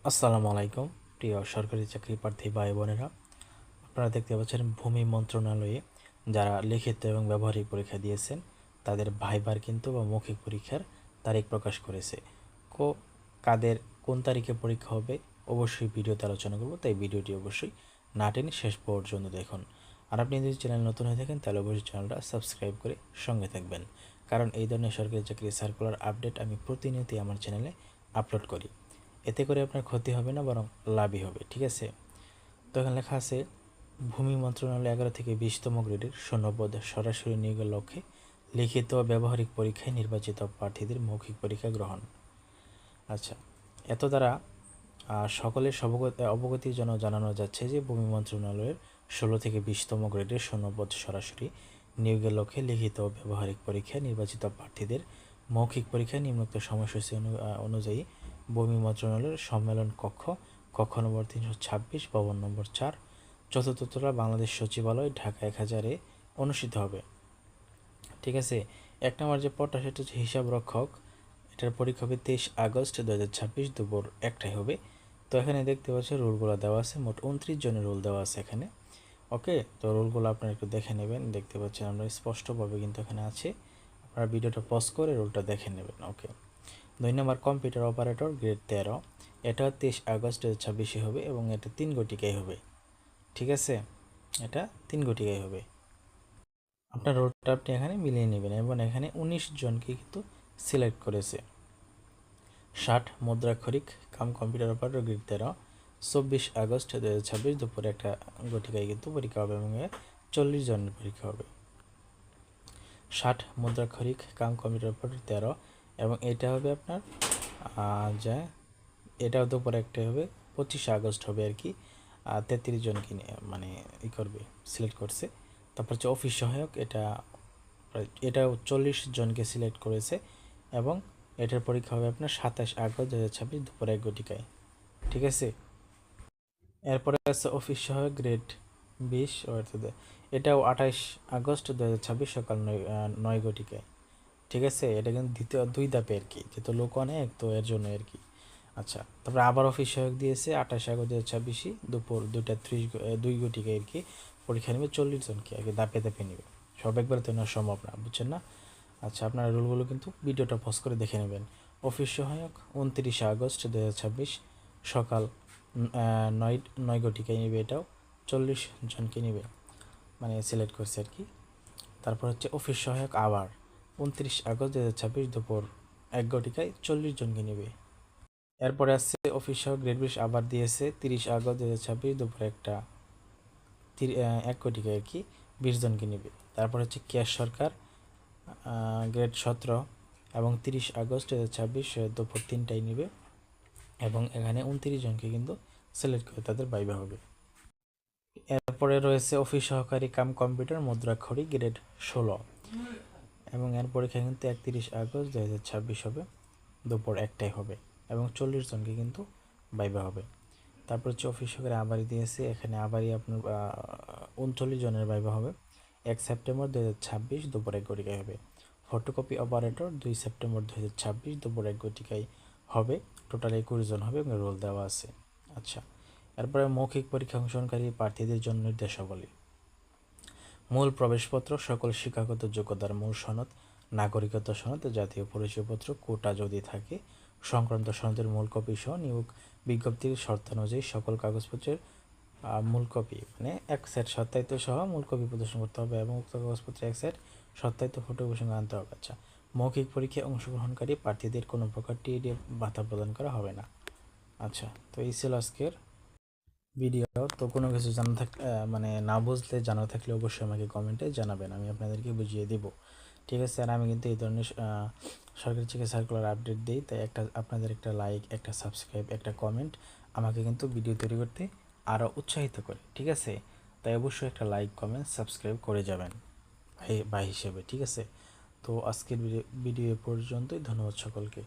আসসালামু আলাইকুম প্রিয় সরকারি চাকরি প্রার্থী ভাই বোনেরা, আপনারা দেখতে পাচ্ছেন ভূমি মন্ত্রণালয়ে যারা লিখিত এবং ব্যবহারিক পরীক্ষা দিয়েছেন তাদের ভাইবার কিন্তু বা মৌখিক পরীক্ষার তারিখ প্রকাশ করেছে। কো কাদের কোন তারিখে পরীক্ষা হবে অবশ্যই ভিডিওতে আলোচনা করব, তাই ভিডিওটি অবশ্যই না টেনে শেষ পর্যন্ত দেখুন। আর আপনি যদি চ্যানেল নতুন হয়ে থাকেন তাহলে অবশ্যই চ্যানেলটা সাবস্ক্রাইব করে সঙ্গে থাকবেন, কারণ এই ধরনের সরকারি চাকরি সার্কুলার আপডেট আমি প্রতিনিয়তই আমার চ্যানেলে আপলোড করি। এতে করে আপনার ক্ষতি হবে না, বরং লাভই হবে। ঠিক আছে, তো এখানে লেখা আছে ভূমি মন্ত্রণালয় 11 থেকে 20তম গ্রেডের শূন্যপদ সরাসরি নিয়োগের লক্ষ্যে লিখিত ও ব্যবহারিক পরীক্ষায় নির্বাচিত প্রার্থীদের মৌখিক পরীক্ষা গ্রহণ। আচ্ছা, এত দ্বারা সকলের অবগতির জন্য জানানো যাচ্ছে যে ভূমি মন্ত্রণালয়ের 16 থেকে 20তম গ্রেডের শূন্যপদ সরাসরি নিয়োগের লক্ষ্যে লিখিত ও ব্যবহারিক পরীক্ষায় নির্বাচিত প্রার্থীদের মৌখিক পরীক্ষায় নিম্নোক্ত সময়সূচি অনুযায়ী ভূমি মন্ত্রণালয়ের সম্মেলন কক্ষ নম্বর 326, ভবন নম্বর 4, চতুর্থ তলা, বাংলাদেশ সচিবালয়, ঢাকা 1000-এ অনুষ্ঠিত হবে। ঠিক আছে, এক নম্বর যে পদটা সেটা হচ্ছে হিসাব রক্ষক। এটার পরীক্ষা হবে 23 আগস্ট 2026 দুপুর 1টায় হবে। তো এখানে দেখতে পাচ্ছেন রুলগুলো দেওয়া আছে, মোট 29 জনের রোল দেওয়া আছে এখানে। ওকে, তো রোলগুলো আপনারা একটু দেখে নেবেন। দেখতে পাচ্ছেন আমরা স্পষ্টভাবে কিন্তু এখানে আছে, আপনারা ভিডিওটা পজ করে রোলটা দেখে নেবেন। ওকে, 2 নম্বর কম্পিউটার অপারেটর গ্রেড 13, এটা 23 আগস্ট 2026 হবে এবং এটা 3 গটিকায় হবে। ঠিক আছে, এটা 3 গটিকায় হবে। আপনার রোলটা আপনি এখানে মিলিয়ে নেবেন এবং এখানে 19 জনকে কিন্তু সিলেক্ট করেছে। 60 মুদ্রাক্ষরিক কাম কম্পিউটার অপারেটর গ্রেড 13, 24 আগস্ট 2026 দুপুরে 1টা গটিকায় কিন্তু পরীক্ষা হবে এবং 40 জনের পরীক্ষা হবে। 60 মুদ্রাক্ষরিক কাম কম্পিউটার অপারেটর 13 এবং এটা হবে আপনার যা এটাও দুপুরে 1টায় হবে, 25 আগস্ট হবে আর কি। 33 জনকে মানে করবে, সিলেক্ট করছে। তারপর হচ্ছে অফিস সহায়ক, এটাও 40 জনকে সিলেক্ট করেছে এবং এটার পরীক্ষা হবে আপনার 27 আগস্ট 2026 দুপুর 1 গটিকায়। ঠিক আছে, এরপরে আছে অফিস সহায়ক গ্রেড 20, এটাও 28 আগস্ট 2026 সকাল 9 গটিকায়। ঠিক আছে, এটা কিন্তু দ্বিতীয় 2 ধাপে আর কি, যেহেতু লোক অনেক তো এর জন্য আর কি। আচ্ছা, তারপরে আবার অফিস সহায়ক দিয়েছে 28 আগস্ট 2026 দুপুর 2:30 2 গটিকায় আর কি পরীক্ষা নেবে। 40 জনকে আর কি ধাপে ধাপে নেবে, সব একবারে তো নেওয়া সম্ভব না, বুঝছেন না? আচ্ছা, আপনার রুলগুলো কিন্তু ভিডিওটা পজ করে দেখে নেবেন। অফিস সহায়ক 29 আগস্ট 2026 সকাল 9 গটিকায় নেবে, এটাও 40 জনকে নেবে, মানে সিলেক্ট করছে আর কি। তারপর হচ্ছে অফিস সহায়ক আবার 29 আগস্ট 2026 দুপুর 1 গটিকায় 40 জনকে নেবে। এরপরে আসছে অফিস সহায়ক গ্রেড 20 আবার দিয়েছে 30 আগস্ট 2026 দুপুর 1 গটিকায় আর কি 20 জনকে নেবে। তারপর হচ্ছে ক্যাশ সরকার গ্রেড 17 এবং 30 আগস্ট 2026 দুপুর 3টায় নেবে এবং এখানে 29 জনকে কিন্তু সিলেক্ট করে তাদের ভাইভা হবে। এরপরে রয়েছে অফিস সহকারী কাম কম্পিউটার মুদ্রাক্ষরিক গ্রেড 16 এবং এর পরীক্ষা কিন্তু 31 আগস্ট 2026 হবে, দুপুর 1টায় হবে এবং 40 জনকে কিন্তু ভাইভা হবে। তারপর হচ্ছে অফিস সহকারী আবারই দিয়েছে, এখানে আবারই আপনার 39 জনের ভাইভা হবে। 1 সেপ্টেম্বর 2026 দুপুর 1 গটিকায় হবে। ফটোকপি অপারেটর 2 সেপ্টেম্বর 2026 দুপুর 1 গটিকায় হবে। টোটাল 21 জন হবে এবং রোল দেওয়া আছে। আচ্ছা, এরপরে মৌখিক পরীক্ষা অংশগ্রহণকারী প্রার্থীদের জন্য নির্দেশাবলী। মূল প্রবেশপত্র, সকল শিক্ষাগত যোগ্যতার মূল সনদ, নাগরিকত্ব সনদ, জাতীয় পরিচয়পত্র, কোটা যদি থাকে সংক্রান্ত সনদের মূল কপি সহ নিয়োগ বিজ্ঞপ্তির শর্তানুযায়ী সকল কাগজপত্রের মূল কপি, মানে এক সেট সত্যায়িত সহ মূল কপি প্রদর্শন করতে হবে এবং উক্ত কাগজপত্রে এক সেট সত্যায়িত ফটোকপি সঙ্গে আনতে হবে। আচ্ছা, মৌখিক পরীক্ষায় অংশগ্রহণকারী প্রার্থীদের কোনো প্রকার টিডিএফ ভাতা প্রদান করা হবে না। আচ্ছা, তো এই ছিল আজকের ভিডিও। তো কোনো কিছু জানা থাকলে মানে না বুঝলে জানা থাকলে অবশ্যই আমাকে কমেন্টে জানাবেন, আমি আপনাদেরকে বুঝিয়ে দেব। ঠিক আছে, আর আমি কিন্তু এই ধরনের সরকারি চাকরি সার্কুলার আপডেট দিই, তাই আপনাদের একটা লাইক, একটা সাবস্ক্রাইব, একটা কমেন্ট আমাকে কিন্তু ভিডিও তৈরি করতে আরও উৎসাহিত করে। ঠিক আছে, তাই অবশ্যই একটা লাইক, কমেন্ট, সাবস্ক্রাইব করে যাবেন ভাই হিসেবে। ঠিক আছে, তো আজকের ভিডিও পর্যন্তই। ধন্যবাদ সকলকে।